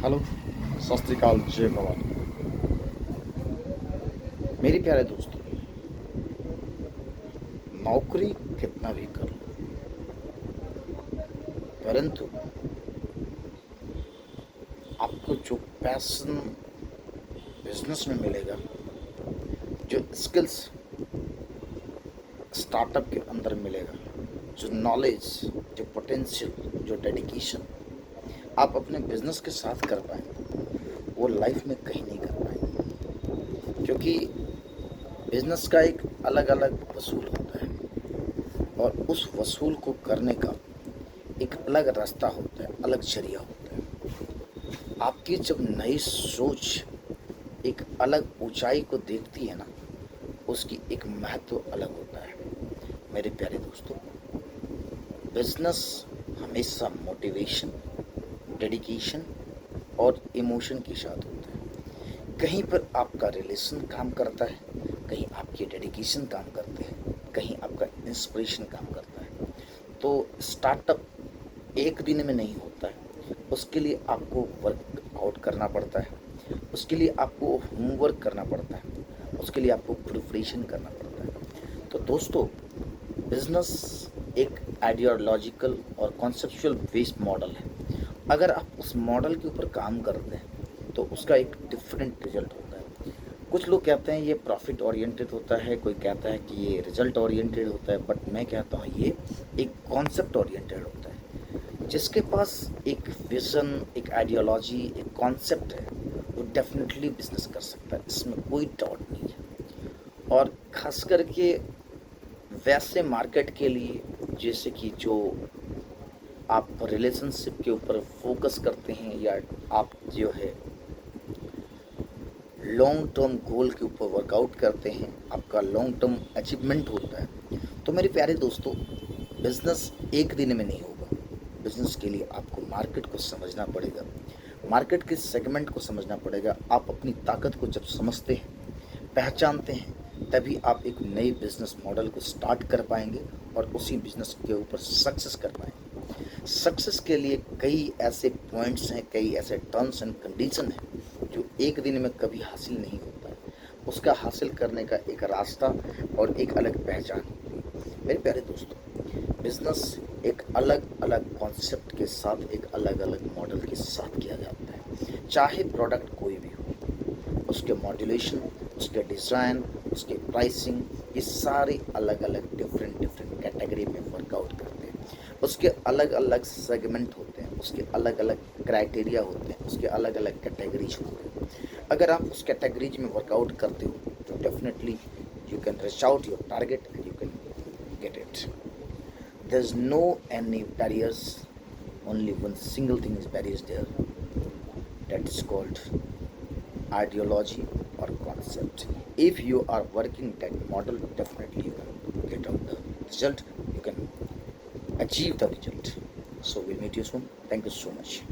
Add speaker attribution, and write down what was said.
Speaker 1: Hello, सत श्रीकाल, जय भवानी। मेरे प्यारे दोस्तों, नौकरी कितना भी कर लो, परंतु आपको जो पैशन बिजनेस में मिलेगा, जो स्किल्स स्टार्टअप के अंदर मिलेगा, जो नॉलेज, जो पोटेंशियल, जो डेडिकेशन आप अपने बिजनेस के साथ कर पाएंगे, वो लाइफ में कहीं नहीं कर पाएंगे। क्योंकि बिजनेस का एक अलग अलग वसूल होता है और उस वसूल को करने का एक अलग रास्ता होता है, अलग जरिया होता है। आपकी जब नई सोच एक अलग ऊंचाई को देखती है ना, उसकी एक महत्व अलग होता है। मेरे प्यारे दोस्तों, बिजनेस हमेशा मोटिवेशन, डेडिकेशन और इमोशन के साथ होता है। कहीं पर आपका रिलेशन काम करता है, कहीं आपकी डेडिकेशन काम करते हैं, कहीं आपका इंस्पिरेशन काम करता है। तो स्टार्टअप एक दिन में नहीं होता है, उसके लिए आपको वर्कआउट करना पड़ता है, उसके लिए आपको होमवर्क करना पड़ता है, उसके लिए आपको प्रिपरेशन करना पड़ता है। तो दोस्तों, बिजनेस एक आइडियोलॉजिकल और कॉन्सेप्चुअल बेस्ड मॉडल है। अगर आप उस मॉडल के ऊपर काम करते हैं तो उसका एक डिफरेंट रिजल्ट होता है। कुछ लोग कहते हैं ये प्रॉफिट ओरिएंटेड होता है, कोई कहता है कि ये रिजल्ट ओरिएंटेड होता है, बट मैं कहता हूँ ये एक कॉन्सेप्ट ओरिएंटेड होता है। जिसके पास एक विज़न, एक आइडियोलॉजी, एक कॉन्सेप्ट है, वो डेफिनेटली बिजनेस कर सकता है, इसमें कोई डाउट नहीं है। और ख़ास करके वैसे मार्केट के लिए, जैसे कि जो आप रिलेशनशिप के ऊपर फोकस करते हैं, या आप जो है लॉन्ग टर्म गोल के ऊपर वर्कआउट करते हैं, आपका लॉन्ग टर्म अचीवमेंट होता है। तो मेरे प्यारे दोस्तों, बिजनेस एक दिन में नहीं होगा। बिजनेस के लिए आपको मार्केट को समझना पड़ेगा, मार्केट के सेगमेंट को समझना पड़ेगा। आप अपनी ताकत को जब समझते हैं, पहचानते हैं, तभी आप एक नई बिजनेस मॉडल को स्टार्ट कर पाएंगे और उसी बिजनेस के ऊपर सक्सेस कर पाएंगे। सक्सेस के लिए कई ऐसे पॉइंट्स हैं, कई ऐसे टर्म्स एंड कंडीशन हैं जो एक दिन में कभी हासिल नहीं होता है। उसका हासिल करने का एक रास्ता और एक अलग पहचान होती है। मेरे प्यारे दोस्तों, बिजनेस एक अलग अलग कॉन्सेप्ट के साथ, एक अलग अलग मॉडल के साथ किया जाता है। चाहे प्रोडक्ट कोई भी हो, उसके मॉड्यूलेशन, उसके डिज़ाइन, उसके प्राइसिंग, ये सारे अलग अलग डिफरेंट डिफरेंट कैटेगरी में वर्कआउट करते हैं। उसके अलग अलग सेगमेंट होते हैं, उसके अलग अलग क्राइटेरिया होते हैं, उसके अलग अलग कैटेगरीज होते हैं। अगर आप उस कैटेगरीज में वर्कआउट करते हो तो definitely you can reach out your target and you can get it. There is no any barriers, only one single thing is barriers there, that is called ideology or concept. If you are working that model, definitely you can get out the result, you can achieve the result. So we'll meet you soon. Thank you so much.